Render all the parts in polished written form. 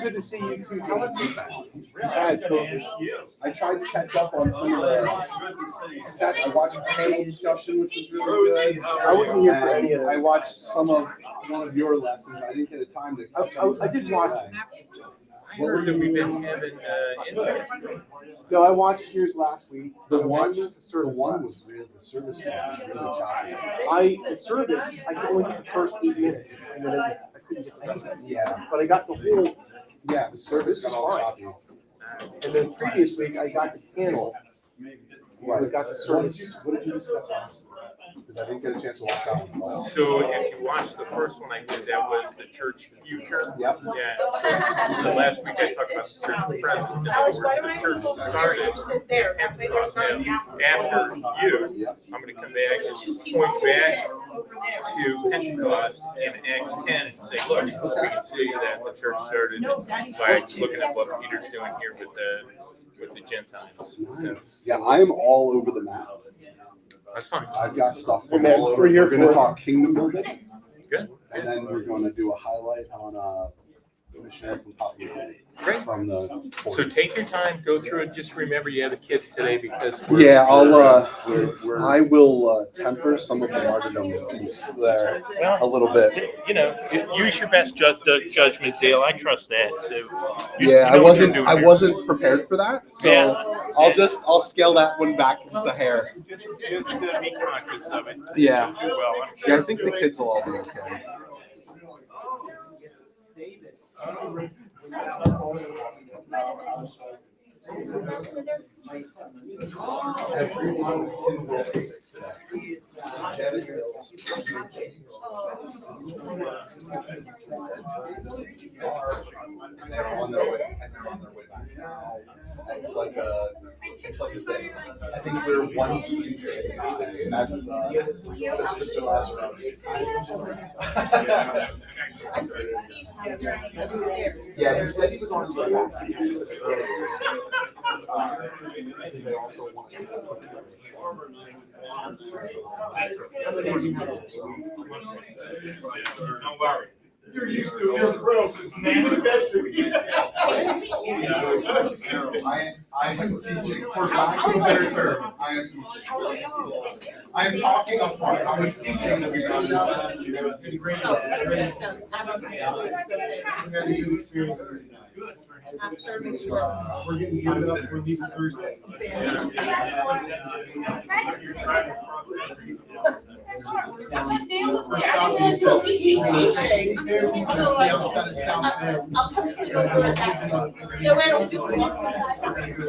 Good to see you too. I tried to catch up on some of the. I watched the panel discussion, which was really good. I wasn't here for any of that. I watched some of one of your lessons. I didn't get a time to. I did watch. Where have we been having internet? No, I watched yours last week. The I one, watched the service one last was real. The service was really choppy. The service, I could only get the first 8 minutes, and then I couldn't get the rest. Yeah, But I got the whole, yeah. The service got all choppy. and then previous week, I got the panel, where I got the service. What did you discuss last? Because I didn't get a chance to watch that one. So if you watched the first one I did, that was the church future. Yep. Yeah. So last week I talked about the church present. Alex, why The don't I church go started. sit there? That way there's not a gap. After you, Yep. I'm gonna come back and Two people point back sit over there. to Pentecost in Acts 10 and say, look, we can see that the church started No, Daddy's by still looking at what Peter's doing here with the Gentiles. So Nice. Yeah, I am all over the map. that's fine. I've got stuff Hey, from man, all over. we're here We're going to for- talk kingdom building, Good. and then we're going to do a highlight on the missionary from Papua New Guinea. Great. From the. So take your time, go through it. Just remember you have the kids today because Yeah, I'll. we're I will temper some of the martyrdom piece there a little bit. You know, use your best judgment, Dale. I trust that. So Yeah, I wasn't prepared for that, so Yeah. I'll scale that one back just a hair. Just be conscious of it. Yeah. Do well, I'm sure. Yeah, I think the kids will all be okay. Everyone in this. They're on their way back now. It's like a thing. I think we're one week in today, and that's just Mr. Lazaro. Yeah, he said he was on his way back. He said earlier. Because they also want to. Don't worry. You're used to it. You're the pro. I am teaching, for lack of a better term, I am teaching. I am talking up front. I was teaching that we got We're getting geared up for leaving Thursday. I'll come sit over at that table. No, I don't fix it.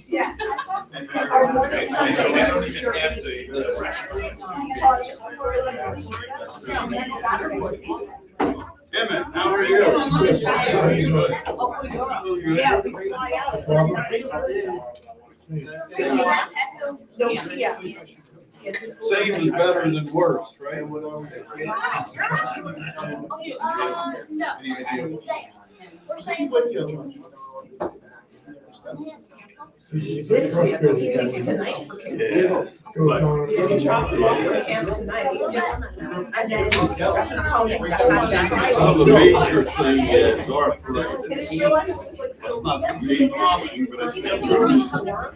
Yeah. Emmett, how are you? Yeah, we fly out. Yeah. Same is better than worse, right? No. We're saying what you do. This week, tonight. You drop us off at camp tonight. And then. Some of the major things that Garth wrote, that's not me commenting, but it's.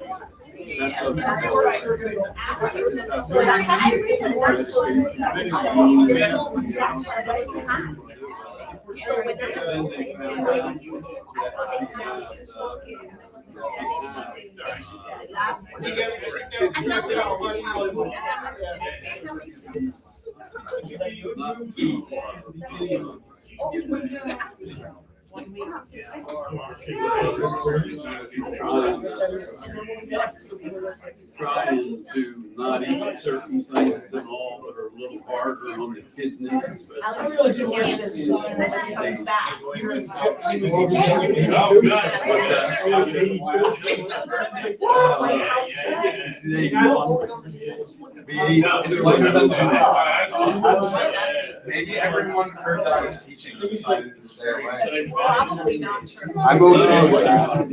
Trying to not eat certain things and all that are a little harder on the kidneys. but- I'll really give you this one when it comes back. Oh, good. It's lighter than the last time. Maybe everyone heard that I was teaching and decided to stay away. Probably not true. I'm okay with that.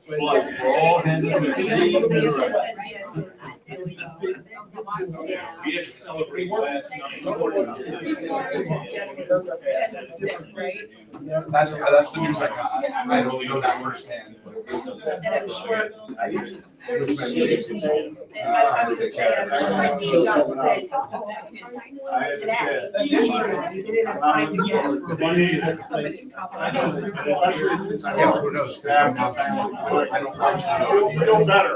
Like, we're all handling the same direction. We had to celebrate last night. That's the news I got. I don't know that firsthand. And I'm sure. But And I was just saying, I'm sure like you just said. Today, you didn't have time to get somebody's Yeah, who knows? I don't watch it. You feel better.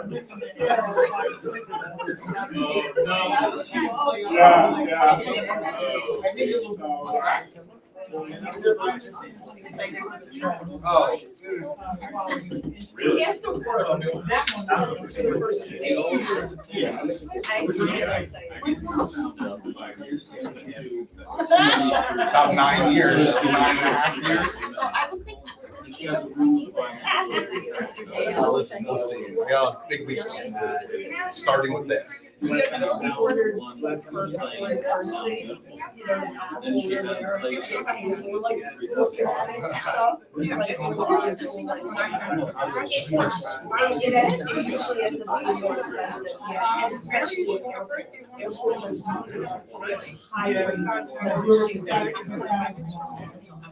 Oh, He has to work. That one. about 9 years, 9.5 years. We'll see. We got a big week starting with this.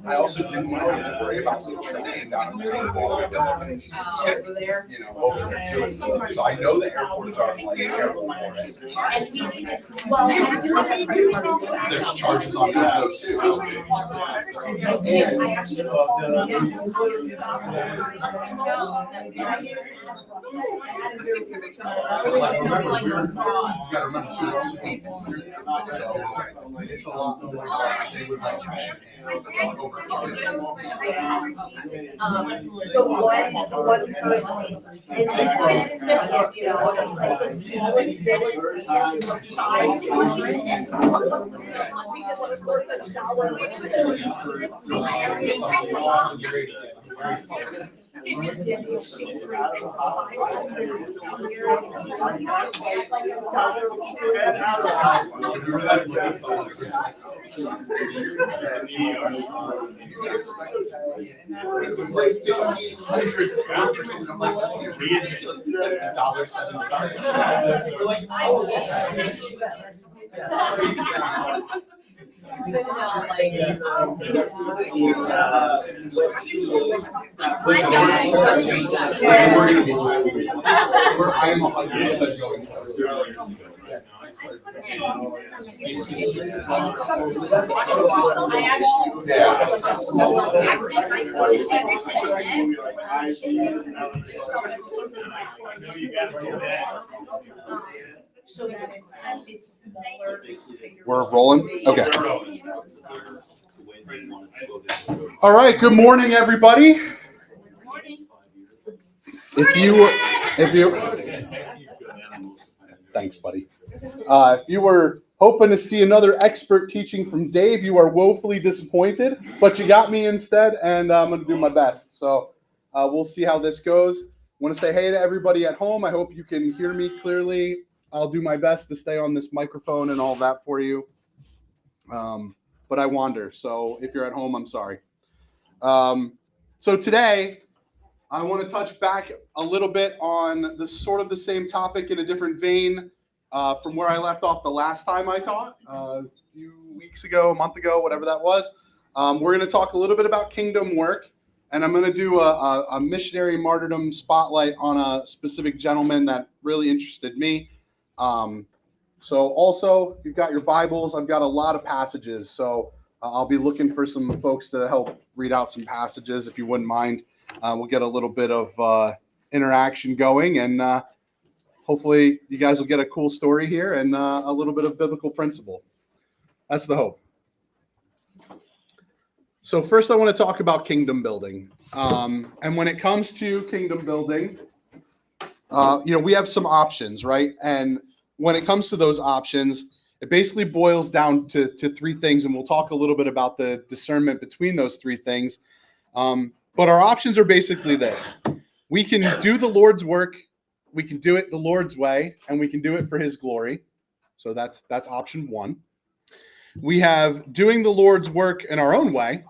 I also didn't want to have to worry about the train down in St. Paul. You know, over there too. So I know the airports are like terrible for it. There's charges on that though too. Like, remember, you gotta remember too, so it's a lot more like they would like cash in hand. The one currency, and you know, it's like the smallest bit is $5. Because it's worth $1. It was like 1,500 or something. I'm like, that seems ridiculous. It's like $1.75. We're like, oh. I am 100% going to. So that it's smaller. We're rolling? Okay. All right, good morning, everybody. If you, thanks, buddy. If you were hoping to see another expert teaching from Dave, you are woefully disappointed, but you got me instead, and I'm going to do my best. So we'll see how this goes. I want to say hey to everybody at home. I hope you can hear me clearly. I'll do my best to stay on this microphone and all that for you. But I wander, so if you're at home, I'm sorry. So today, I want to touch back a little bit on the sort of the same topic in a different vein from where I left off the last time I taught, a few weeks ago, a month ago, whatever that was. We're going to talk a little bit about kingdom work, and I'm going to do a missionary martyrdom spotlight on a specific gentleman that really interested me. So also, if you've got your Bibles, I've got a lot of passages, so I'll be looking for some folks to help read out some passages, if you wouldn't mind. We'll get a little bit of interaction going, and hopefully you guys will get a cool story here and a little bit of biblical principle. That's the hope. So first I want to talk about kingdom building. And when it comes to kingdom building, we have some options, right? And when it comes to those options, it basically boils down to three things. And we'll talk a little bit about the discernment between those three things. But our options are basically this. We can do the Lord's work. We can do it the Lord's way, and we can do it for his glory. So that's option one. We have doing the Lord's work in our own way,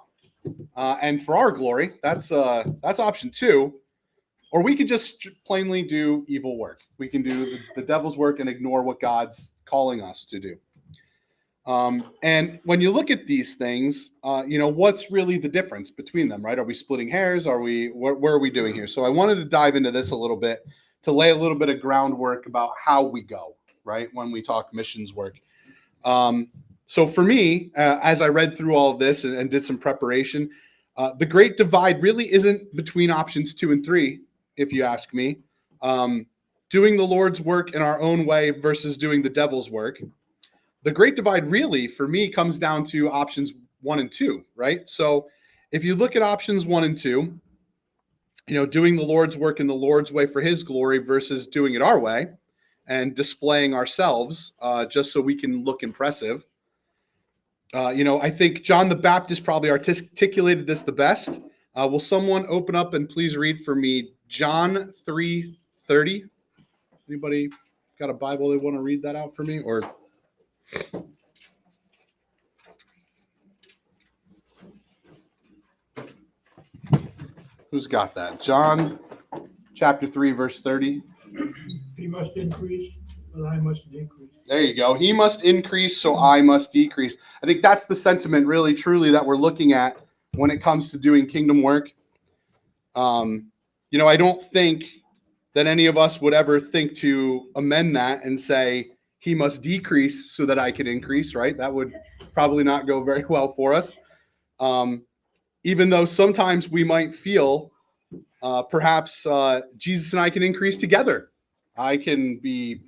and for our glory. That's option two. Or we could just plainly do evil work. We can do the devil's work and ignore what God's calling us to do. And when you look at these things, what's really the difference between them, right? Are we splitting hairs? Where are we doing here? So I wanted to dive into this a little bit to lay a little bit of groundwork about how we go, right? When we talk missions work. So for me, as I read through all of this and did some preparation, the great divide really isn't between options 2 and 3, if you ask me. Doing the Lord's work in our own way versus doing the devil's work. The great divide really, for me, comes down to options 1 and 2, right? So if you look at options 1 and 2, doing the Lord's work in the Lord's way for his glory versus doing it our way and displaying ourselves just so we can look impressive. I think John the Baptist probably articulated this the best. Will someone open up and please read for me John 3:30? Anybody got a Bible they want to read that out for me? Or who's got that? John chapter 3, verse 30. He must increase, but I must decrease. There you go. He must increase, so I must decrease. I think that's the sentiment really, truly that we're looking at when it comes to doing kingdom work. I don't think that any of us would ever think to amend that and say, he must decrease so that I can increase, right? That would probably not go very well for us. Even though sometimes we might feel perhaps Jesus and I can increase together. I can be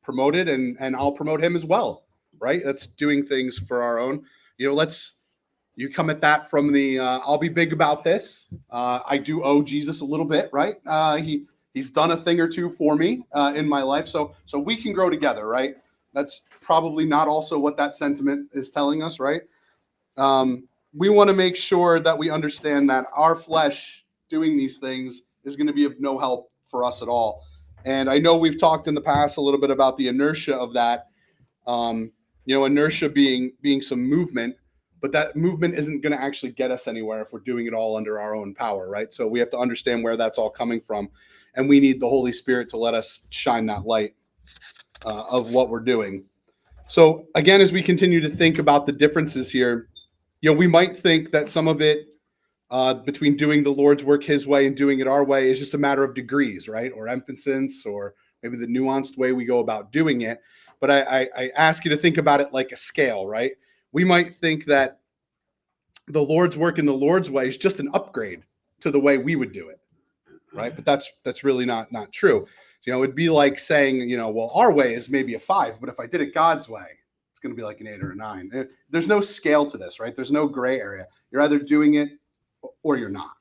promoted and I'll promote him as well, right? That's doing things for our own. You come at that from the I'll be big about this. I do owe Jesus a little bit, right? He's done a thing or two for me in my life, so we can grow together, right? That's probably not also what that sentiment is telling us, right? We want to make sure that we understand that our flesh doing these things is going to be of no help for us at all. And I know we've talked in the past a little bit about the inertia of that, inertia being some movement, but that movement isn't going to actually get us anywhere if we're doing it all under our own power, right? So we have to understand where that's all coming from. And we need the Holy Spirit to let us shine that light of what we're doing. So again, as we continue to think about the differences here, we might think that some of it between doing the Lord's work his way and doing it our way is just a matter of degrees, right? Or emphasis, or maybe the nuanced way we go about doing it. But I ask you to think about it like a scale, right? We might think that the Lord's work in the Lord's way is just an upgrade to the way we would do it, right? But that's really not true. It'd be like saying, well, our way is maybe a 5, but if I did it God's way, it's going to be like an 8 or a 9. There's no scale to this, right? There's no gray area. You're either doing it or you're not.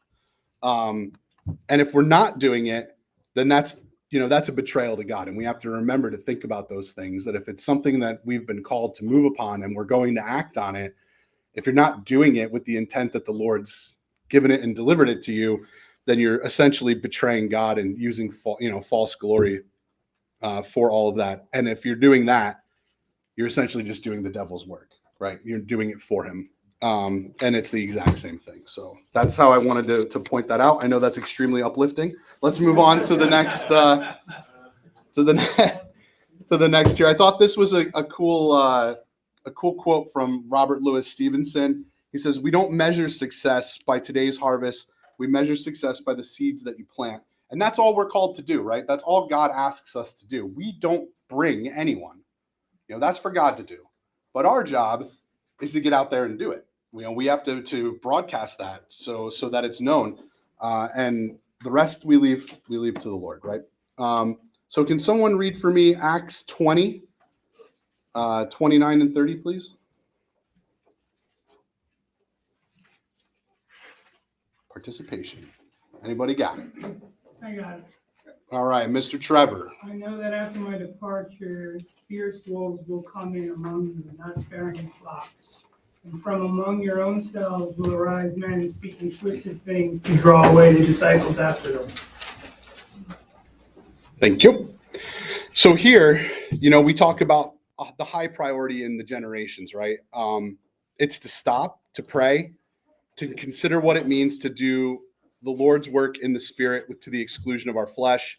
And if we're not doing it, then that's a betrayal to God. And we have to remember to think about those things, that if it's something that we've been called to move upon and we're going to act on it, if you're not doing it with the intent that the Lord's given it and delivered it to you, then you're essentially betraying God and using false glory for all of that. And if you're doing that, you're essentially just doing the devil's work, right? You're doing it for him. And it's the exact same thing. So that's how I wanted to point that out. I know that's extremely uplifting. Let's move on to the next to the next here. I thought this was a cool quote from Robert Louis Stevenson. He says, "We don't measure success by today's harvest. We measure success by the seeds that you plant." And that's all we're called to do, right? That's all God asks us to do. We don't bring anyone. That's for God to do. But our job is to get out there and do it. We have to broadcast that so that it's known. And the rest we leave to the Lord, right? So can someone read for me Acts 20, 29 and 30, please? Participation. Anybody got it? I got it. All right, Mr. Trevor. I know that after my departure, fierce wolves will come in among you, not sparing flocks. And from among your own selves will arise men speaking twisted things to draw away the disciples after them. Thank you. So here, we talk about the high priority in the generations, right? It's to stop, to pray, to consider what it means to do the Lord's work in the Spirit to the exclusion of our flesh.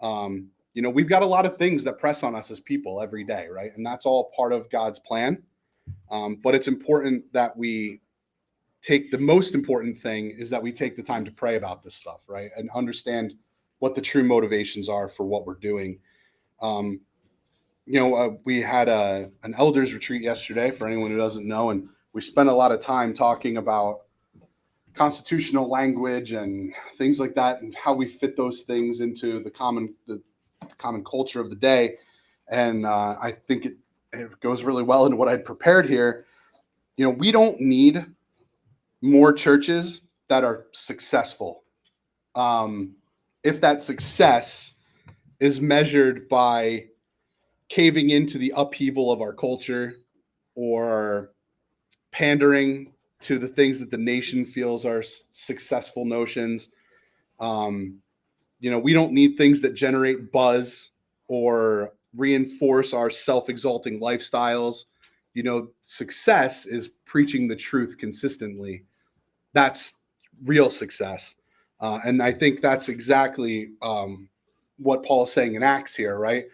We've got a lot of things that press on us as people every day, right? And that's all part of God's plan. But it's important that we the most important thing is that we take the time to pray about this stuff, right? And understand what the true motivations are for what we're doing. We had an elders retreat yesterday, for anyone who doesn't know, and we spent a lot of time talking about constitutional language and things like that, and how we fit those things into the common culture of the day. And I think it goes really well into what I'd prepared here. We don't need more churches that are successful. If that success is measured by caving into the upheaval of our culture or pandering to the things that the nation feels are successful notions. We don't need things that generate buzz or reinforce our self-exalting lifestyles. Success is preaching the truth consistently. That's real success. And I think that's exactly what Paul is saying in Acts here, right?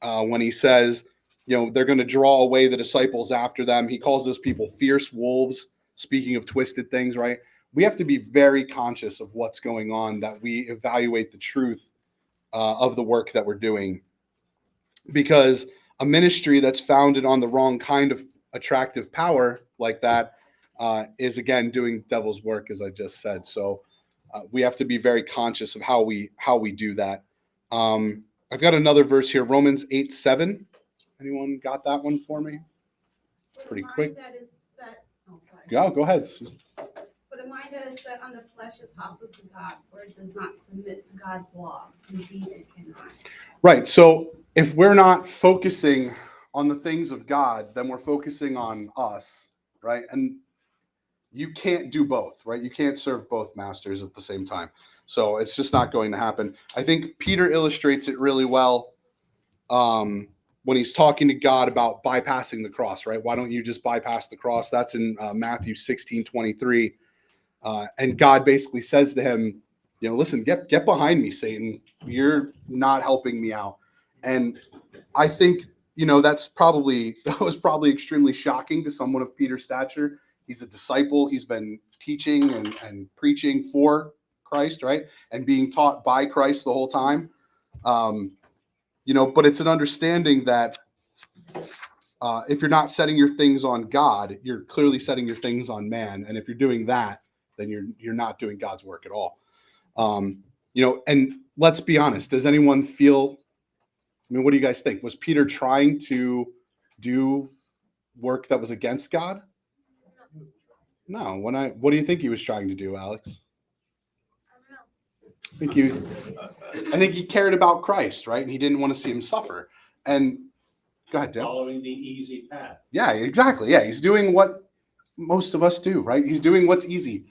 When he says, they're going to draw away the disciples after them. He calls those people fierce wolves, speaking of twisted things, right? We have to be very conscious of what's going on, that we evaluate the truth of the work that we're doing. Because a ministry that's founded on the wrong kind of attractive power like that is, again, doing devil's work, as I just said. So we have to be very conscious of how we do that. I've got another verse here, Romans 8:7. Anyone got that one for me? Pretty quick. Go ahead. But a mind that is set on the flesh is hostile to God, for it does not submit to God's law. Indeed, it cannot. Right. So if we're not focusing on the things of God, then we're focusing on us, right? And you can't do both, right? You can't serve both masters at the same time. So it's just not going to happen. I think Peter illustrates it really well when he's talking to God about bypassing the cross, right? Why don't you just bypass the cross? That's in Matthew 16:23. And God basically says to him, listen, get behind me, Satan. You're not helping me out. And I think, that was probably extremely shocking to someone of Peter's stature. He's a disciple. He's been teaching and preaching for Christ, right? And being taught by Christ the whole time. But it's an understanding that if you're not setting your things on God, you're clearly setting your things on man. And if you're doing that, then you're not doing God's work at all. And let's be honest. Does anyone feel, what do you guys think? Was Peter trying to do work that was against God? No. What do you think he was trying to do, Alex? I think he cared about Christ, right? And he didn't want to see him suffer. And go ahead, Dale. Following the easy path. Yeah, exactly. Yeah, he's doing what most of us do, right? He's doing what's easy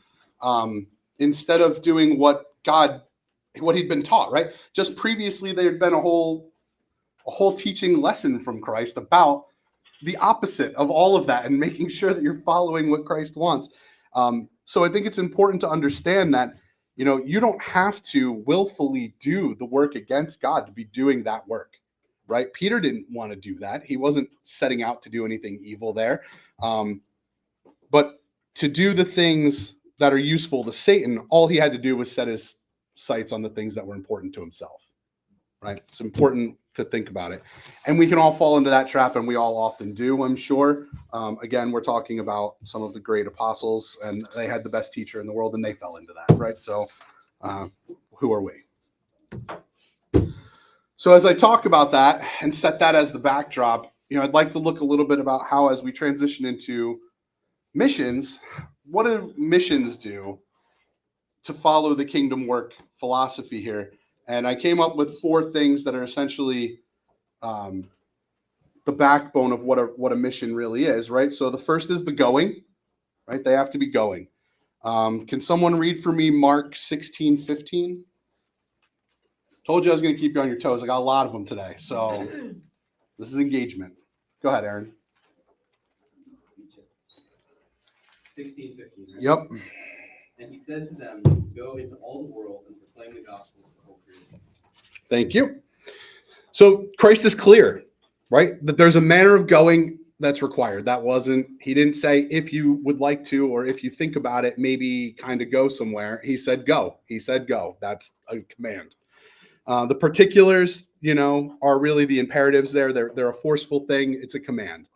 instead of doing what he'd been taught, right? Just previously, there had been a whole teaching lesson from Christ about the opposite of all of that and making sure that you're following what Christ wants. So I think it's important to understand that, you don't have to willfully do the work against God to be doing that work, right? Peter didn't want to do that. He wasn't setting out to do anything evil there. But to do the things that are useful to Satan, all he had to do was set his sights on the things that were important to himself, right? It's important to think about it. And we can all fall into that trap, and we all often do, I'm sure. Again, we're talking about some of the great apostles, and they had the best teacher in the world, and they fell into that, right? So who are we? So as I talk about that and set that as the backdrop, I'd like to look a little bit about how, as we transition into missions, what do missions do to follow the kingdom work philosophy here. And I came up with 4 things that are essentially the backbone of what a mission really is, right? So the first is the going, right? They have to be going. Can someone read for me Mark 16:15? Told you I was going to keep you on your toes. I got a lot of them today. So this is engagement. Go ahead, Aaron. 16:15. Right? Yep. And he said to them, "Go into all the world and proclaim the gospel to the whole creation." Thank you. So Christ is clear, right? That there's a manner of going that's required. He didn't say if you would like to, or if you think about it, maybe kind of go somewhere. He said go. He said go. That's a command. The particulars, are really the imperatives there. They're a forceful thing. It's a command.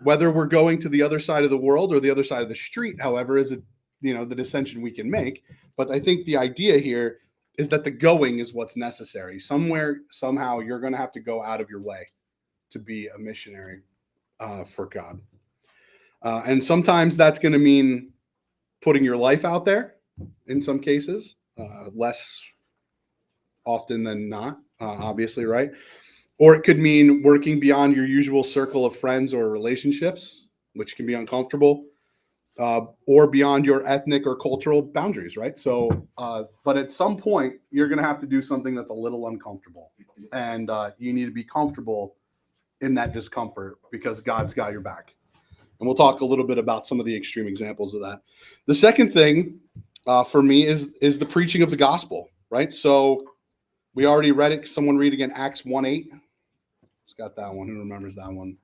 Whether we're going to the other side of the world or the other side of the street, however, is the dissension we can make. But I think the idea here is that the going is what's necessary. Somewhere, somehow, you're going to have to go out of your way to be a missionary for God. And sometimes that's going to mean putting your life out there in some cases, less often than not, obviously, right? Or it could mean working beyond your usual circle of friends or relationships, which can be uncomfortable, or beyond your ethnic or cultural boundaries, right? So, but at some point, you're going to have to do something that's a little uncomfortable. And you need to be comfortable in that discomfort because God's got your back. And we'll talk a little bit about some of the extreme examples of that. The second thing for me is the preaching of the gospel, right? So we already read it. Someone read again, Acts 1:8. Who's got that one? Who remembers that one?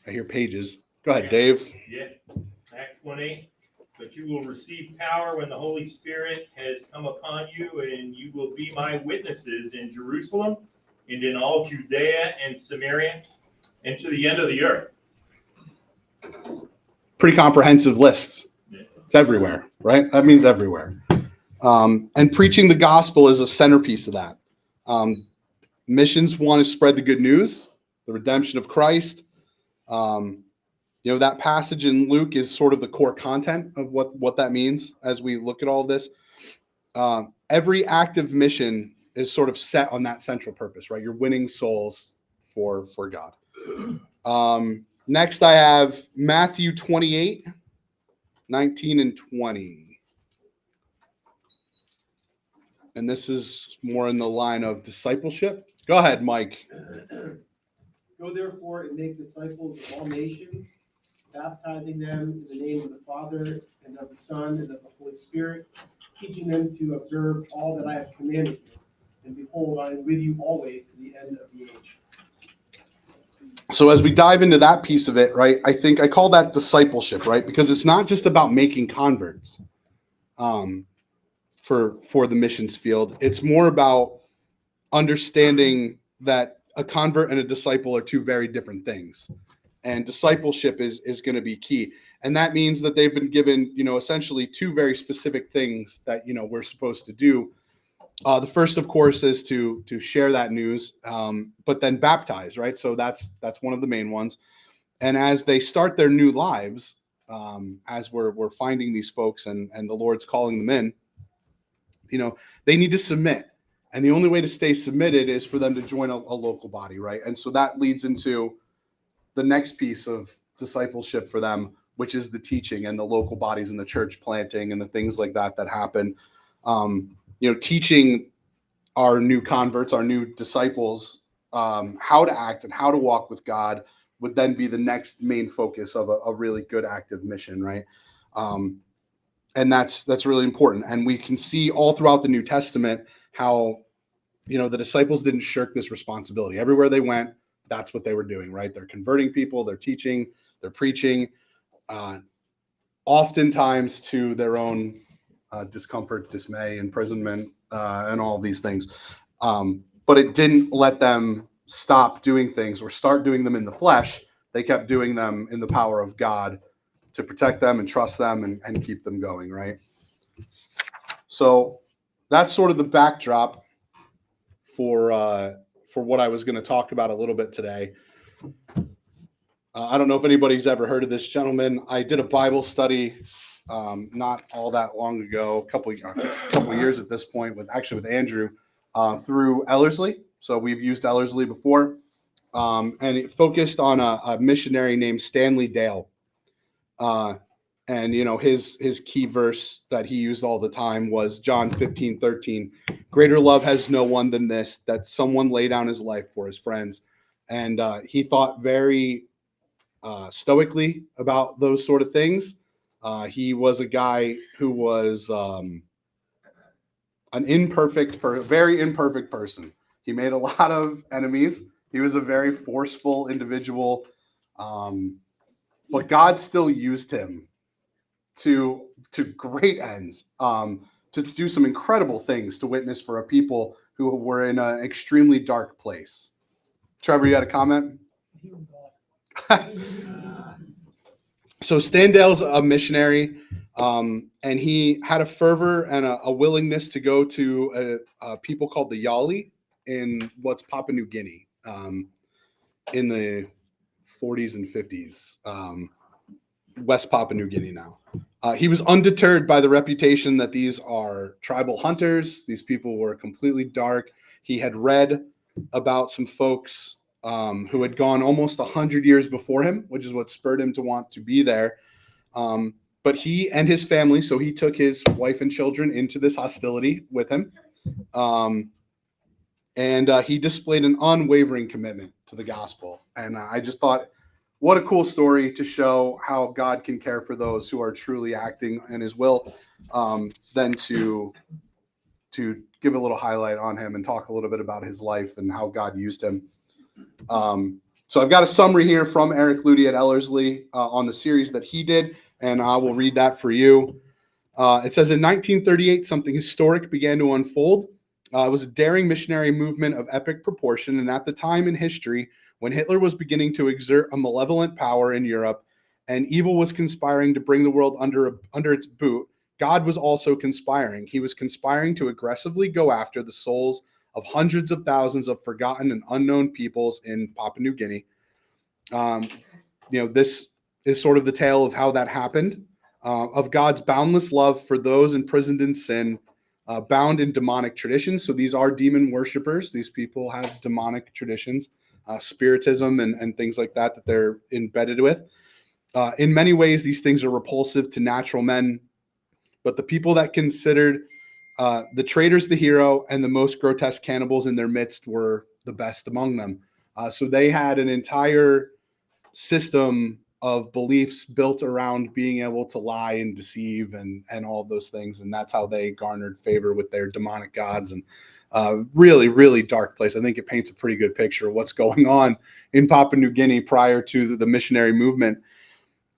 I hear pages. Go ahead, Dave. Yeah, Acts 1:8. But you will receive power when the Holy Spirit has come upon you, and you will be my witnesses in Jerusalem and in all Judea and Samaria and to the end of the earth. Pretty comprehensive list. It's everywhere, right? That means everywhere. And preaching the gospel is a centerpiece of that. Missions want to spread the good news, the redemption of Christ. That passage in Luke is sort of the core content of what that means as we look at all this. Every active mission is sort of set on that central purpose, right? You're winning souls for God. Next, I have Matthew 28, 19 and 20. And this is more in the line of discipleship. Go ahead, Mike. Go therefore and make disciples of all nations, baptizing them in the name of the Father and of the Son and of the Holy Spirit, teaching them to observe all that I have commanded you. And behold, I am with you always to the end of the age. So as we dive into that piece of it, right, I think I call that discipleship, right? Because it's not just about making converts for the missions field. It's more about understanding that a convert and a disciple are two very different things. And discipleship is going to be key. And that means that they've been given, essentially two very specific things that, we're supposed to do. The first, of course, is to share that news, but then baptize, right? So that's one of the main ones. And as they start their new lives, as we're finding these folks and the Lord's calling them in, they need to submit. And the only way to stay submitted is for them to join a local body, right? And so that leads into the next piece of discipleship for them, which is the teaching and the local bodies and the church planting and the things like that happen. Teaching our new converts, our new disciples, how to act and how to walk with God would then be the next main focus of a really good active mission, right? And that's really important. And we can see all throughout the New Testament how, the disciples didn't shirk this responsibility. Everywhere they went, that's what they were doing, right? They're converting people, they're teaching, they're preaching, oftentimes to their own discomfort, dismay, imprisonment, and all of these things. But it didn't let them stop doing things or start doing them in the flesh. They kept doing them in the power of God to protect them and trust them and keep them going, right? So that's sort of the backdrop for what I was going to talk about a little bit today. I don't know if anybody's ever heard of this gentleman. I did a Bible study not all that long ago, a couple of years at this point, with Andrew through Ellerslie. So we've used Ellerslie before, and it focused on a missionary named Stanley Dale. And his key verse that he used all the time was John 15:13. Greater love has no one than this, that someone lay down his life for his friends. And he thought very stoically about those sort of things. He was a guy who was an very imperfect person. He made a lot of enemies. He was a very forceful individual, but God still used him to great ends, to do some incredible things, to witness for a people who were in an extremely dark place. Trevor, you had a comment? So Stan Dale's a missionary, and he had a fervor and a willingness to go to a people called the Yali in what's Papua New Guinea in the 40s and 50s, West Papua New Guinea now. He was undeterred by the reputation that these are tribal hunters. These people were completely dark. He had read about some folks who had gone almost 100 years before him, which is what spurred him to want to be there. But he and his family, so he took his wife and children into this hostility with him. And he displayed an unwavering commitment to the gospel. And I just thought, what a cool story to show how God can care for those who are truly acting in his will, then to give a little highlight on him and talk a little bit about his life and how God used him. So I've got a summary here from Eric Ludy at Ellerslie on the series that he did, and I will read that for you. It says, in 1938, something historic began to unfold. It was a daring missionary movement of epic proportion, and at the time in history when Hitler was beginning to exert a malevolent power in Europe and evil was conspiring to bring the world under its boot, God was also conspiring. He was conspiring to aggressively go after the souls of hundreds of thousands of forgotten and unknown peoples in Papua New Guinea. This is sort of the tale of how that happened, of God's boundless love for those imprisoned in sin, bound in demonic traditions. So these are demon worshipers. These people have demonic traditions, spiritism and things like that they're embedded with. In many ways, these things are repulsive to natural men, but the people that considered the traitors the hero and the most grotesque cannibals in their midst were the best among them. So they had an entire system of beliefs built around being able to lie and deceive and all of those things. And that's how they garnered favor with their demonic gods. And really, really dark place. I think it paints a pretty good picture of what's going on in Papua New Guinea prior to the missionary movement.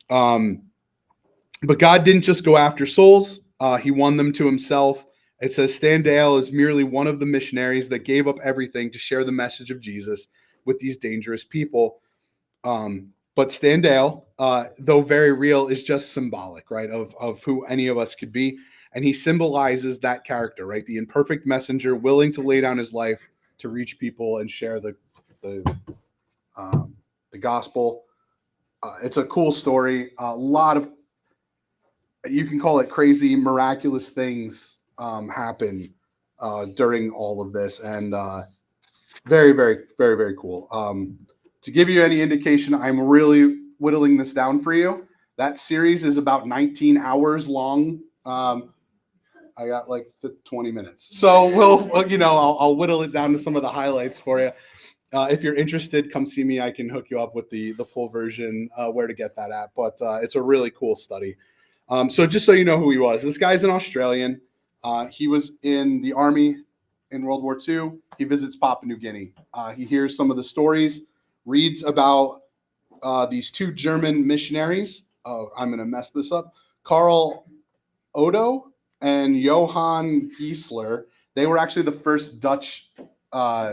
But God didn't just go after souls. He won them to himself. It says Stan Dale is merely one of the missionaries that gave up everything to share the message of Jesus with these dangerous people. But Stan Dale, though very real, is just symbolic, right, of who any of us could be. And he symbolizes that character, right? The imperfect messenger willing to lay down his life to reach people and share the gospel. It's a cool story. A lot of, you can call it crazy, miraculous things happen during all of this. And very, very, very, very cool. To give you any indication, I'm really whittling this down for you. That series is about 19 hours long. I got like 20 minutes. So I'll whittle it down to some of the highlights for you. If you're interested, come see me. I can hook you up with the full version, where to get that at. But it's a really cool study. So just so you know who he was, this guy's an Australian. He was in the army in World War II. He visits Papua New Guinea. He hears some of the stories, reads about these two German missionaries. Oh, I'm going to mess this up. Karl Odo and Johann Giesler. They were actually the first Dutch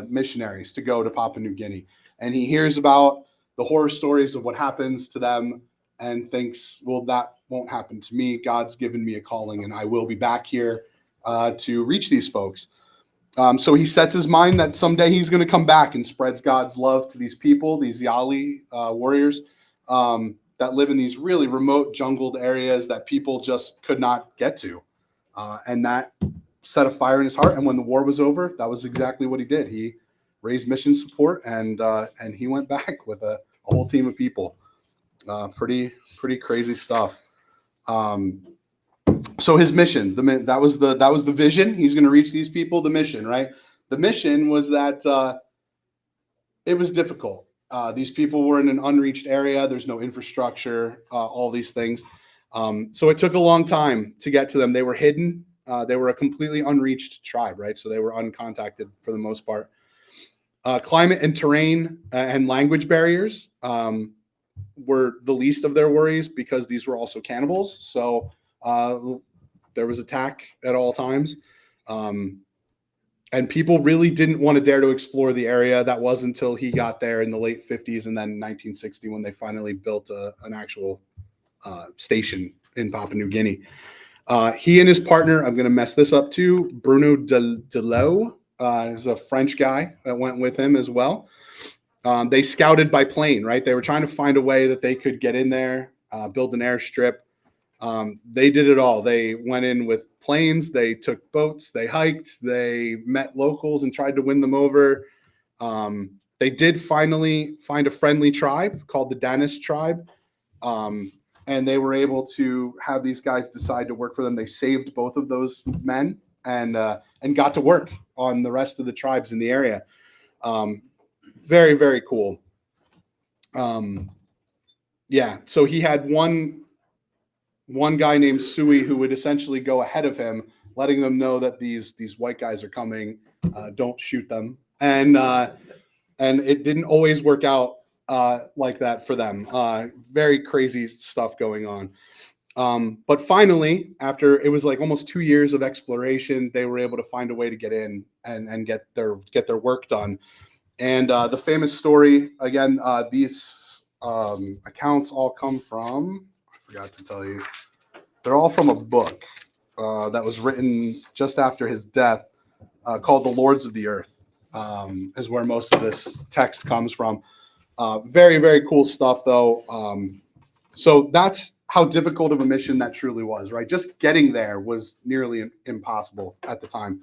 missionaries to go to Papua New Guinea. And he hears about the horror stories of what happens to them and thinks, well, that won't happen to me. God's given me a calling and I will be back here to reach these folks. So he sets his mind that someday he's going to come back and spreads God's love to these people, these Yali warriors. that live in these really remote jungled areas that people just could not get to. And that set a fire in his heart. And when the war was over, that was exactly what he did. He raised mission support, and he went back with a whole team of people. Pretty crazy stuff. So his mission, that was the vision. He's going to reach these people. The mission, right? The mission was that it was difficult. These people were in an unreached area. There's no infrastructure, all these things. So it took a long time to get to them. They were hidden. They were a completely unreached tribe, right? So they were uncontacted for the most part. Climate and terrain and language barriers were the least of their worries, because these were also cannibals. So there was attack at all times. And people really didn't want to dare to explore the area. That was until he got there in the late 50s, and then 1960 when they finally built an actual station in Papua New Guinea. He and his partner, I'm going to mess this up too, Bruno Delot, is a French guy that went with him as well. They scouted by plane, right? They were trying to find a way that they could get in there, build an airstrip. They did it all. They went in with planes, they took boats, they hiked, they met locals and tried to win them over. They did finally find a friendly tribe called the Danis tribe. And they were able to have these guys decide to work for them. They saved both of those men and got to work on the rest of the tribes in the area. Very, very cool. Yeah, so he had one guy named Sui who would essentially go ahead of him, letting them know that these white guys are coming. Don't shoot them. And it didn't always work out like that for them. Very crazy stuff going on. But finally, after it was like almost 2 years of exploration, they were able to find a way to get in and get their work done. And the famous story, again, these accounts all come from, I forgot to tell you, they're all from a book that was written just after his death called The Lords of the Earth, is where most of this text comes from. Very, very cool stuff, though. So that's how difficult of a mission that truly was, right? Just getting there was nearly impossible at the time.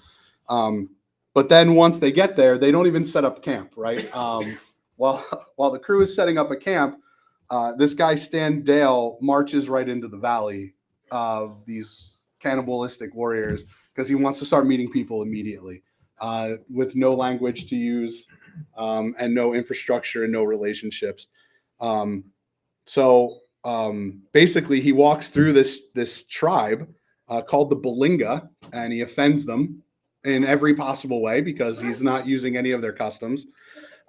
But then once they get there, they don't even set up camp, right? While the crew is setting up a camp, this guy, Stan Dale, marches right into the valley of these cannibalistic warriors because he wants to start meeting people immediately with no language to use and no infrastructure and no relationships. So basically, he walks through this tribe called the Balinga, and he offends them in every possible way because he's not using any of their customs.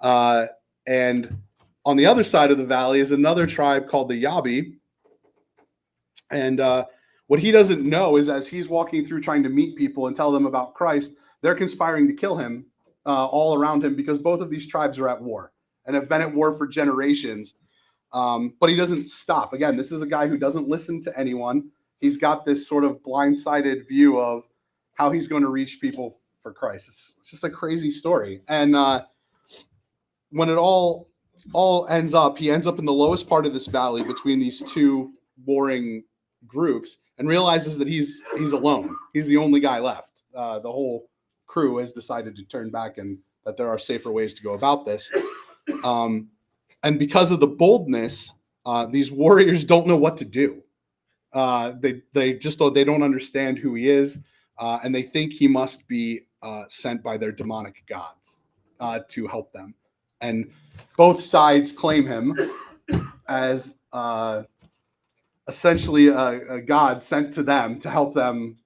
And on the other side of the valley is another tribe called the Yabi. And what he doesn't know is as he's walking through trying to meet people and tell them about Christ, they're conspiring to kill him all around him because both of these tribes are at war and have been at war for generations. But he doesn't stop. Again, this is a guy who doesn't listen to anyone. He's got this sort of blindsided view of how he's going to reach people for Christ. It's just a crazy story. And when it all ends up, he ends up in the lowest part of this valley between these two warring groups and realizes that he's alone. He's the only guy left. The whole crew has decided to turn back and that there are safer ways to go about this. And because of the boldness, these warriors don't know what to do. They don't understand who he is, and they think he must be sent by their demonic gods to help them. And both sides claim him as essentially a god sent to them to help them.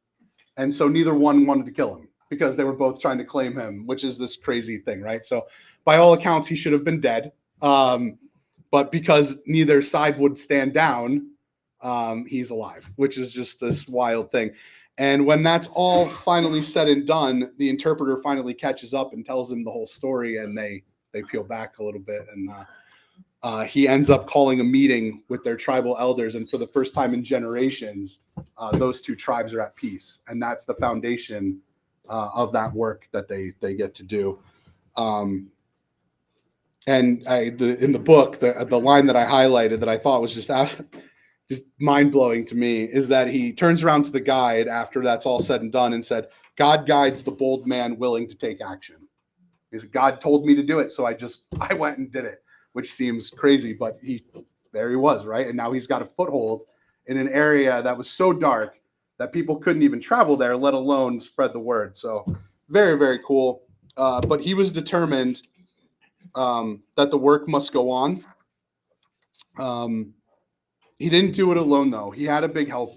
And so neither one wanted to kill him because they were both trying to claim him, which is this crazy thing, right? So by all accounts, he should have been dead. But because neither side would stand down, he's alive, which is just this wild thing. And when that's all finally said and done, the interpreter finally catches up and tells him the whole story, and they peel back a little bit. And he ends up calling a meeting with their tribal elders. And for the first time in generations, those two tribes are at peace. And that's the foundation of that work that they get to do. And in the book, the line that I highlighted that I thought was just mind blowing to me is that he turns around to the guide after that's all said and done and said, "God guides the bold man willing to take action." He said, "God told me to do it, so I went and did it," which seems crazy, but there he was, right? And now he's got a foothold in an area that was so dark that people couldn't even travel there, let alone spread the word. So very, very cool. But he was determined that the work must go on. He didn't do it alone, though. He had a big help.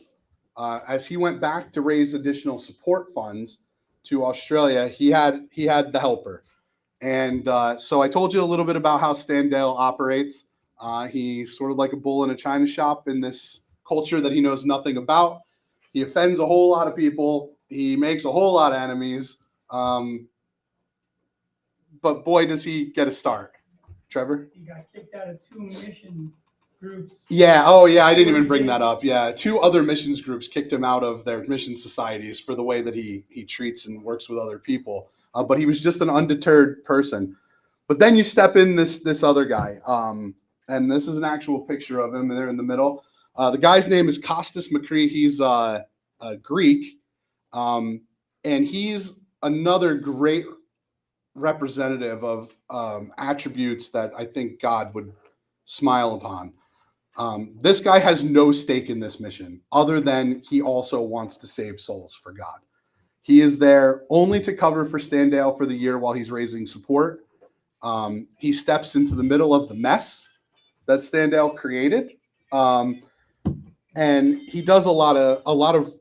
As he went back to raise additional support funds to Australia, he had the helper. And so I told you a little bit about how Standale operates. He's sort of like a bull in a china shop in this culture that he knows nothing about. He offends a whole lot of people. He makes a whole lot of enemies. But boy, does he get a start. Trevor? He got kicked out of 2 mission groups. Yeah. Oh, yeah. I didn't even bring that up. Yeah. 2 other missions groups kicked him out of their mission societies for the way that he treats and works with other people. But he was just an undeterred person. But then you step in this other guy. And this is an actual picture of him there in the middle. The guy's name is Kostas Makri. He's Greek. And he's another great representative of attributes that I think God would smile upon. This guy has no stake in this mission other than he also wants to save souls for God. He is there only to cover for Standale for the year while he's raising support. He steps into the middle of the mess that Standale created. And he does a lot of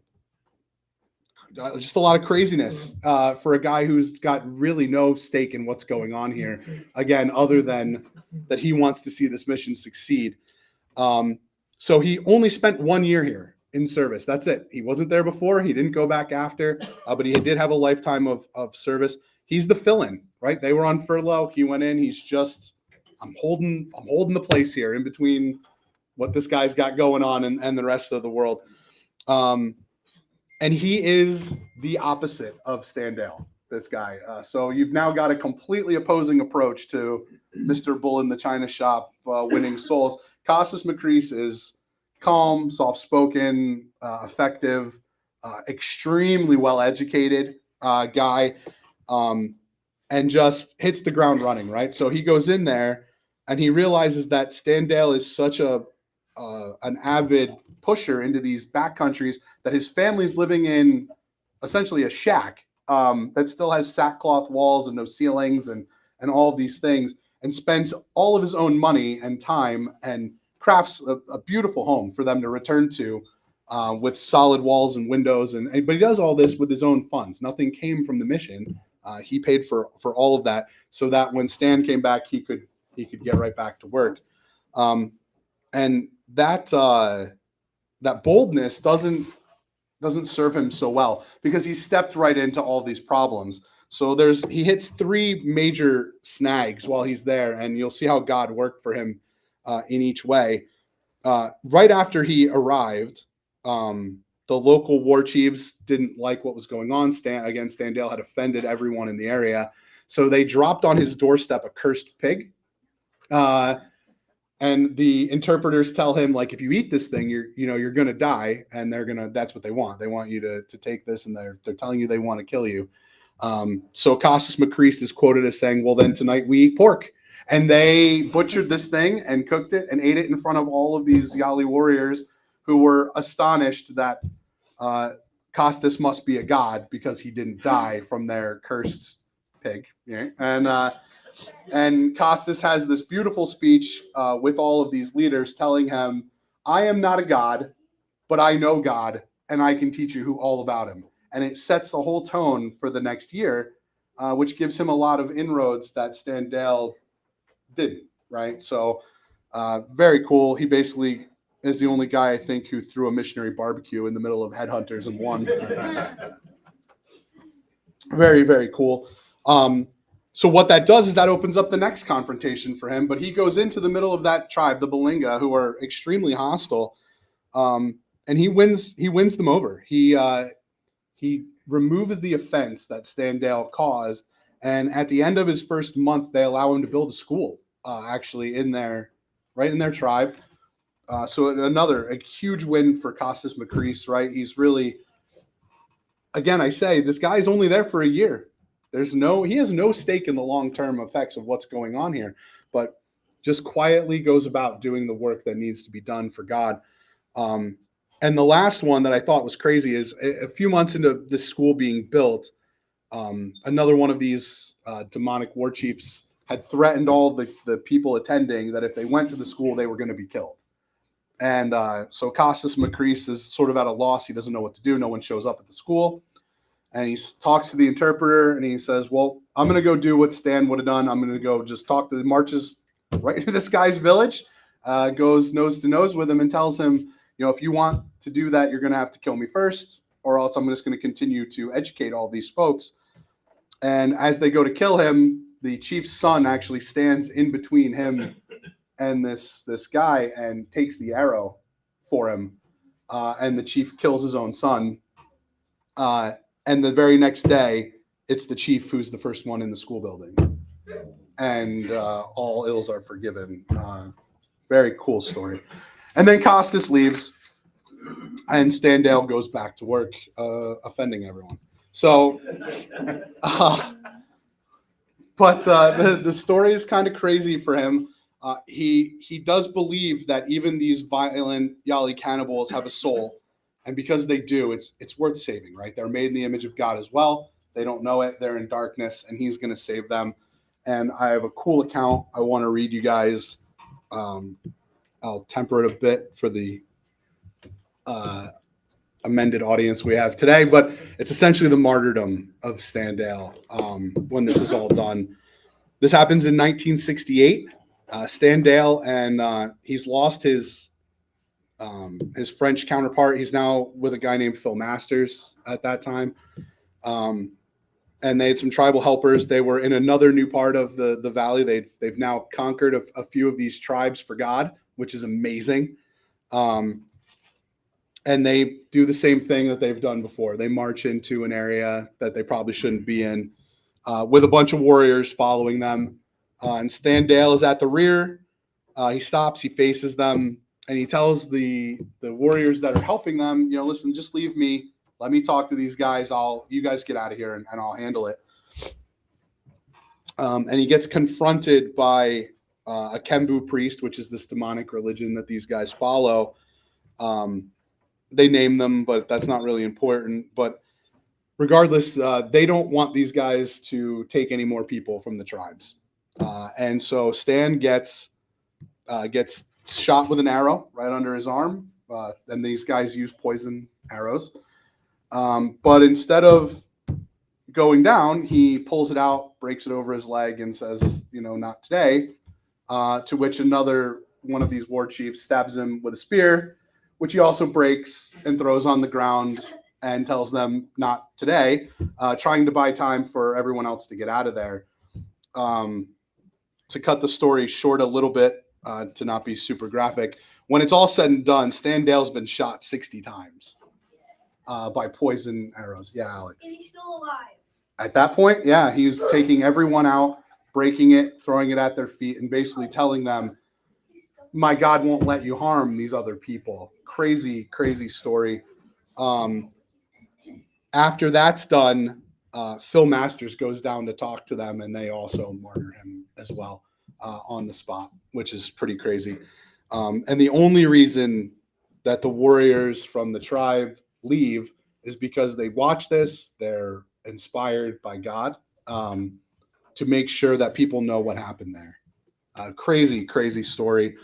craziness for a guy who's got really no stake in what's going on here. Again, other than that he wants to see this mission succeed. So he only spent 1 year here in service. That's it. He wasn't there before. He didn't go back after, but he did have a lifetime of service. He's the fill-in, right? They were on furlough. He went in. He's just, I'm holding the place here in between what this guy's got going on and the rest of the world. And he is the opposite of Standale, this guy. So you've now got a completely opposing approach to Mr. Bull in the China Shop winning souls. Kostas Makris is calm, soft-spoken, effective, extremely well-educated guy, and just hits the ground running, right? So he goes in there, and he realizes that Standale is such an avid pusher into these back countries that his family's living in essentially a shack that still has sackcloth walls and no ceilings and all of these things, and spends all of his own money and time and crafts a beautiful home for them to return to with solid walls and windows. But he does all this with his own funds. Nothing came from the mission. He paid for all of that so that when Stan came back, he could get right back to work. And that boldness doesn't serve him so well because he stepped right into all these problems. So he hits 3 major snags while he's there, and you'll see how God worked for him in each way. Right after he arrived, the local war chiefs didn't like what was going on. Standale had offended everyone in the area, so they dropped on his doorstep a cursed pig. And the interpreters tell him, like, if you eat this thing, you're going to die. And that's what they want. They want you to take this, and they're telling you they want to kill you. So Kostas Makris is quoted as saying, well, then tonight we eat pork. And they butchered this thing and cooked it and ate it in front of all of these Yali warriors who were astonished that Kostas must be a god because he didn't die from their cursed pig. Yeah? And Kostas has this beautiful speech with all of these leaders telling him, I am not a god, but I know God, and I can teach you all about him. And it sets the whole tone for the next year, which gives him a lot of inroads that Standale didn't, right? So very cool. He basically is the only guy, I think, who threw a missionary barbecue in the middle of headhunters and won. Very, very cool. So what that does is that opens up the next confrontation for him, but he goes into the middle of that tribe, the Balinga, who are extremely hostile, and he wins them over. He removes the offense that Standale caused, and at the end of his first month, they allow him to build a school actually right in their tribe. So a huge win for Costas Makris, right? He's really, again, I say this guy's only there for a year. He has no stake in the long-term effects of what's going on here, but just quietly goes about doing the work that needs to be done for God. And the last one that I thought was crazy is a few months into this school being built, another one of these demonic war chiefs had threatened all the people attending that if they went to the school, they were going to be killed. And so Costas Makris is sort of at a loss. He doesn't know what to do. No one shows up at the school. And he talks to the interpreter and he says, well, I'm going to go do what Stan would have done. I'm going to go just marches right into this guy's village, goes nose to nose with him and tells him, if you want to do that, you're going to have to kill me first, or else I'm just going to continue to educate all these folks. And as they go to kill him, the chief's son actually stands in between him and this guy and takes the arrow for him. And the chief kills his own son. And the very next day, it's the chief who's the first one in the school building. And all ills are forgiven. Very cool story. And then Costas leaves, and Standale goes back to work, offending everyone. So, but the story is kind of crazy for him. He does believe that even these violent Yali cannibals have a soul. And because they do, it's worth saving, right? They're made in the image of God as well. They don't know it. They're in darkness, and he's going to save them. And I have a cool account I want to read you guys. I'll temper it a bit for the amended audience we have today, but it's essentially the martyrdom of Standale when this is all done. This happens in 1968. Standale, and he's lost his French counterpart. He's now with a guy named Phil Masters at that time. And they had some tribal helpers. They were in another new part of the valley. They've now conquered a few of these tribes for God, which is amazing. And they do the same thing that they've done before. They march into an area that they probably shouldn't be in with a bunch of warriors following them. And Standale is at the rear. He stops, he faces them, and he tells the warriors that are helping them, listen, just leave me. Let me talk to these guys. You guys get out of here and I'll handle it. And he gets confronted by a Kembu priest, which is this demonic religion that these guys follow. They name them, but that's not really important. But regardless, they don't want these guys to take any more people from the tribes. And so Stan gets shot with an arrow right under his arm. And these guys use poison arrows. But instead of going down, he pulls it out, breaks it over his leg, and says, not today. To which another one of these war chiefs stabs him with a spear, which he also breaks and throws on the ground and tells them not today, trying to buy time for everyone else to get out of there. To cut the story short a little bit, to not be super graphic, when it's all said and done, Standale's been shot 60 times by poison arrows. Yeah, Alex. And he's still alive. At that point, yeah, he was taking everyone out, breaking it, throwing it at their feet, and basically telling them, my God won't let you harm these other people. Crazy, crazy story. After that's done, Phil Masters goes down to talk to them, and they also martyr him as well on the spot, which is pretty crazy. And the only reason that the warriors from the tribe leave is because they watch this. They're inspired by God to make sure that people know what happened there. Crazy, crazy story.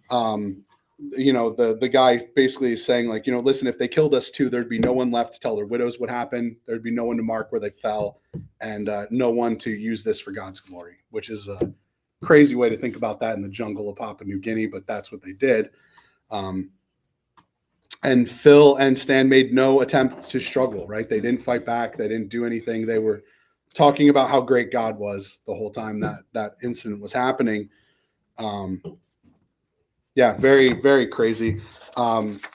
The guy basically is saying, like, listen, if they killed us too, there'd be no one left to tell their widows what happened. There'd be no one to mark where they fell, and no one to use this for God's glory, which is a crazy way to think about that in the jungle of Papua New Guinea, but that's what they did. And Phil and Stan made no attempt to struggle, right? They didn't fight back. They didn't do anything. They were talking about how great God was the whole time that incident was happening. Yeah, very, very crazy.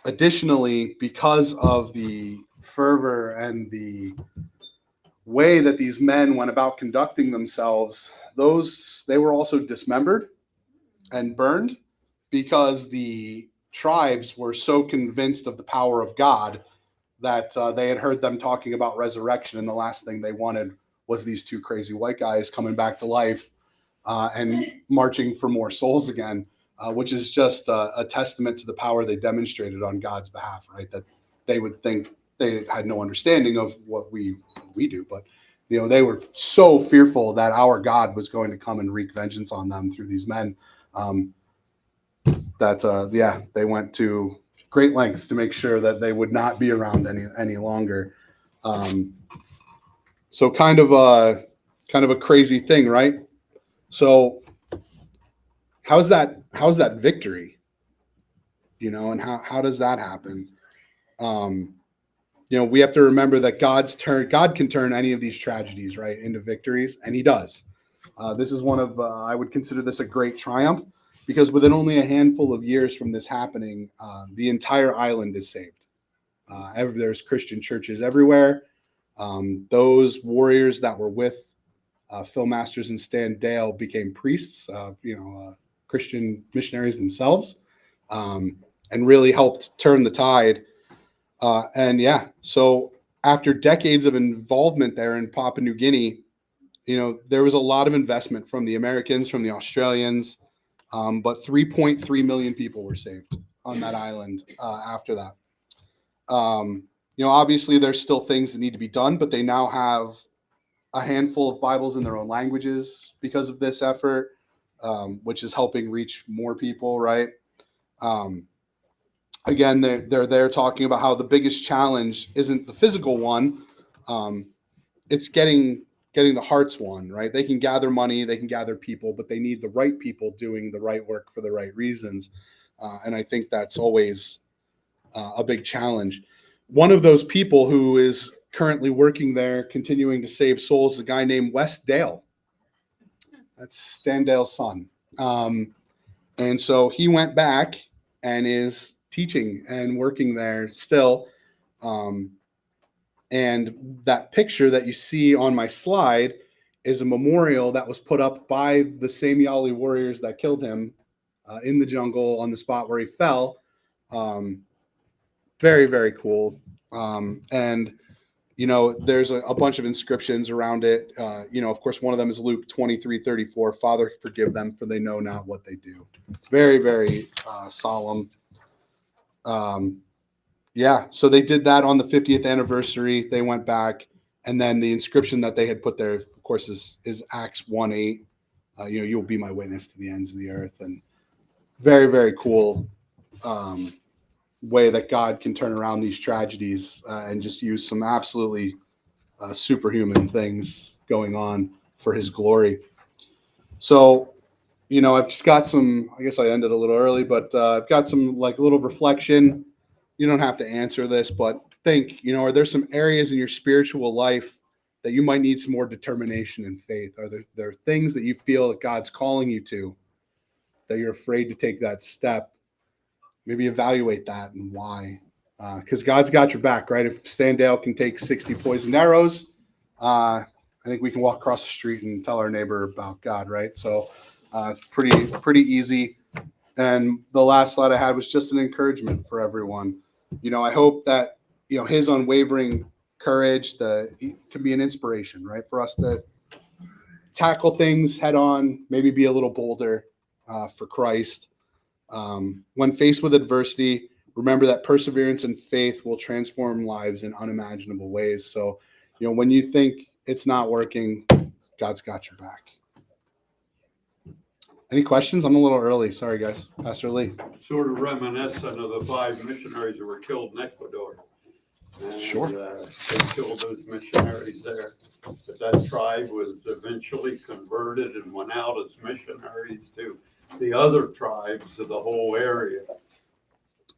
Additionally, because of the fervor and the way that these men went about conducting themselves, they were also dismembered and burned because the tribes were so convinced of the power of God that they had heard them talking about resurrection, and the last thing they wanted was these two crazy white guys coming back to life and marching for more souls again, which is just a testament to the power they demonstrated on God's behalf, right? That they would think they had no understanding of what we do, but they were so fearful that our God was going to come and wreak vengeance on them through these men that they went to great lengths to make sure that they would not be around any longer. So kind of a crazy thing, right? So how's that victory? And how does that happen? We have to remember that God can turn any of these tragedies, right, into victories, and he does. This is one of, I would consider this a great triumph, because within only a handful of years from this happening, the entire island is saved. There's Christian churches everywhere. Those warriors that were with Phil Masters and Stan Dale became priests, Christian missionaries themselves, and really helped turn the tide. So after decades of involvement there in Papua New Guinea, there was a lot of investment from the Americans, from the Australians, but 3.3 million people were saved on that island after that. Obviously there's still things that need to be done, but they now have a handful of Bibles in their own languages because of this effort, which is helping reach more people, right? Again, they're there talking about how the biggest challenge isn't the physical one. It's getting the hearts won, right? They can gather money, they can gather people, but they need the right people doing the right work for the right reasons. And I think that's always a big challenge. One of those people who is currently working there, continuing to save souls, is a guy named Wes Dale. That's Stan Dale's son. And so he went back and is teaching and working there still. And that picture that you see on my slide is a memorial that was put up by the same Yali warriors that killed him in the jungle on the spot where he fell. Very, very cool. And there's a bunch of inscriptions around it. Of course, one of them is Luke 23:34. Father, forgive them, for they know not what they do. Very, very solemn. So they did that on the 50th anniversary. They went back, and then the inscription that they had put there, of course, is Acts 1:8. You'll be my witness to the ends of the earth. And very, very cool way that God can turn around these tragedies and just use some absolutely superhuman things going on for his glory. So, I've just got some, I guess I ended a little early, but I've got some little reflection. You don't have to answer this, but think, are there some areas in your spiritual life that you might need some more determination and faith? Are there things that you feel that God's calling you to, that you're afraid to take that step? Maybe evaluate that and why. Because God's got your back, right? If Stan Dale can take 60 poisoned arrows, I think we can walk across the street and tell our neighbor about God, right? So pretty easy. And the last slide I had was just an encouragement for everyone. I hope that, his unwavering courage can be an inspiration, right? For us to tackle things head on, maybe be a little bolder for Christ. When faced with adversity, remember that perseverance and faith will transform lives in unimaginable ways. So, when you think it's not working, God's got your back. Any questions? I'm a little early. Sorry, guys. Pastor Lee. Sort of reminiscent of the 5 missionaries that were killed in Ecuador. And, Sure. They killed those missionaries there. But that tribe was eventually converted and went out as missionaries to the other tribes of the whole area.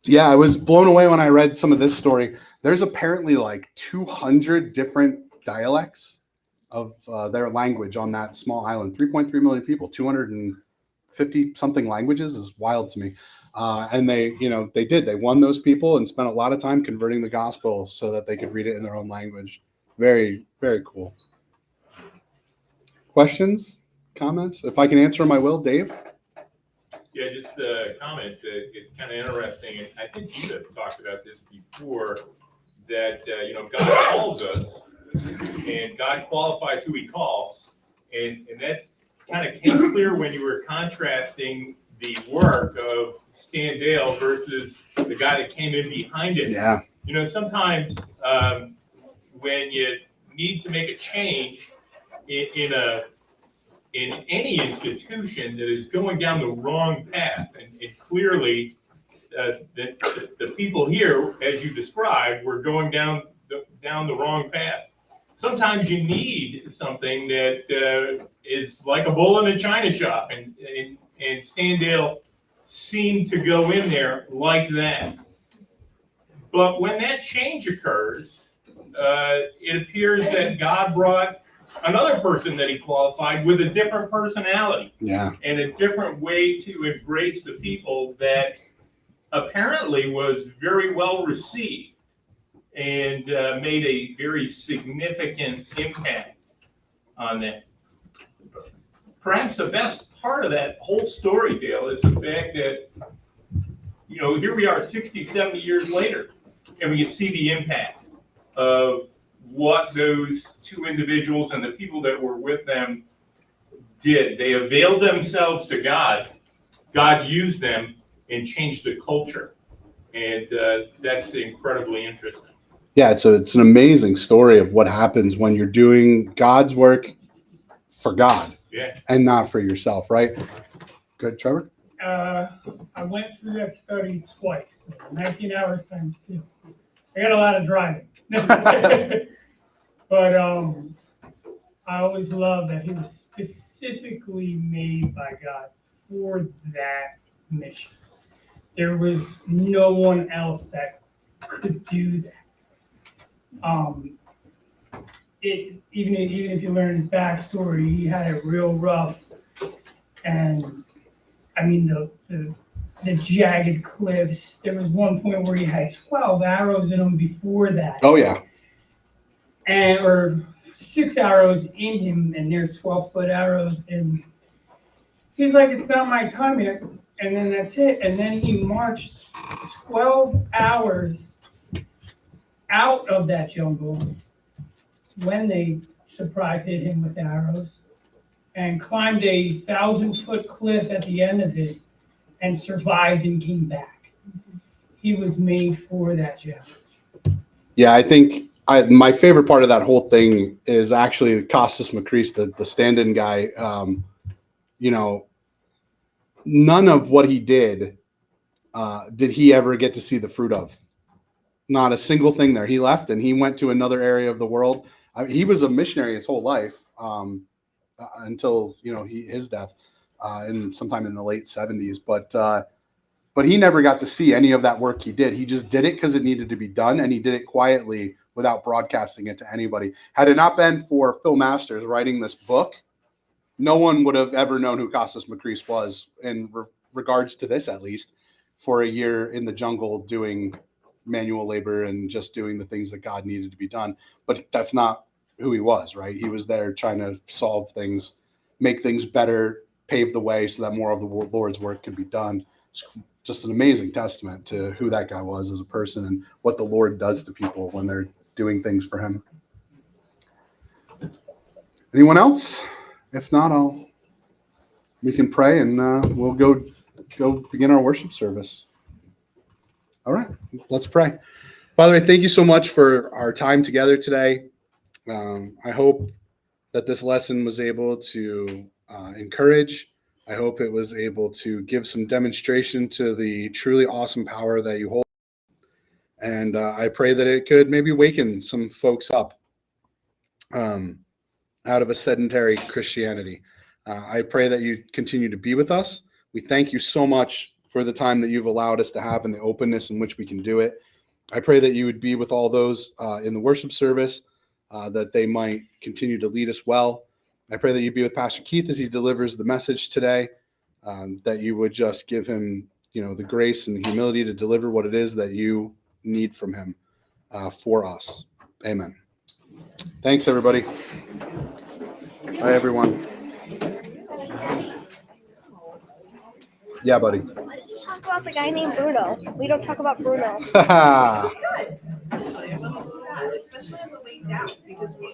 Yeah, I was blown away when I read some of this story. There's apparently 200 different dialects of their language on that small island. 3.3 million people, 250 something languages is wild to me. And they won those people and spent a lot of time converting the gospel so that they could read it in their own language. Very, very cool. Questions, comments? If I can answer them, I will. Dave? Yeah, just a comment. It's kind of interesting, and I think you have talked about this before, that, God calls us, and God qualifies who he calls. And that kind of came clear when you were contrasting the work of Stan Dale versus the guy that came in behind it. Yeah. Sometimes when you need to make a change in any institution that is going down the wrong path, and clearly the people here, as you described, were going down the wrong path. Sometimes you need something that is like a bull in a china shop, and Stan Dale seemed to go in there like that. But when that change occurs, it appears that God brought another person that he qualified with a different personality. Yeah. And a different way to embrace the people that apparently was very well received and made a very significant impact on that. Perhaps the best part of that whole story, Dale, is the fact that, here we are 60, 70 years later, and we can see the impact of what those two individuals and the people that were with them did. They availed themselves to God. God used them and changed the culture. And that's incredibly interesting. Yeah, it's an amazing story of what happens when you're doing God's work for God and not for yourself, right? Good, Trevor? I went through that study twice, 19 hours times 2. I got a lot of driving. But I always love that he was specifically made by God for that mission. There was no one else that could do that. Even if you learn his backstory, he had it real rough. And I mean, the jagged cliffs. There was one point where he had 12 arrows in him before that. Oh, yeah. Or 6 arrows in him, and there's 12-foot arrows. And he's like, it's not my time yet. And then that's it. And then he marched 12 hours out of that jungle when they surprise hit him with arrows, and climbed a 1,000-foot cliff at the end of it and survived and came back. He was made for that challenge. Yeah, I think my favorite part of that whole thing is actually Costas Makris, the stand-in guy. None of what he did he ever get to see the fruit of. Not a single thing there. He left and he went to another area of the world. He was a missionary his whole life until his death sometime in the late 70s. But he never got to see any of that work he did. He just did it because it needed to be done, and he did it quietly without broadcasting it to anybody. Had it not been for Phil Masters writing this book, no one would have ever known who Costas Makris was, in regards to this, at least, for a year in the jungle doing manual labor and just doing the things that God needed to be done. But that's not who he was, right? He was there trying to solve things, make things better, pave the way so that more of the Lord's work could be done. It's just an amazing testament to who that guy was as a person and what the Lord does to people when they're doing things for him. Anyone else? If not, we can pray and we'll go begin our worship service. All right, let's pray. Father, I thank you so much for our time together today. I hope that this lesson was able to encourage. I hope it was able to give some demonstration to the truly awesome power that you hold. And I pray that it could maybe waken some folks up out of a sedentary Christianity. I pray that you continue to be with us. We thank you so much for the time that you've allowed us to have and the openness in which we can do it. I pray that you would be with all those in the worship service, that they might continue to lead us well. I pray that you'd be with Pastor Keith as he delivers the message today, that you would just give him, the grace and the humility to deliver what it is that you need from him for us. Amen. Thanks, everybody. Bye, everyone. Yeah, buddy. Why did you talk about the guy named Bruno? We don't talk about Bruno. It was good. Actually, it wasn't too bad, especially on the way down, because we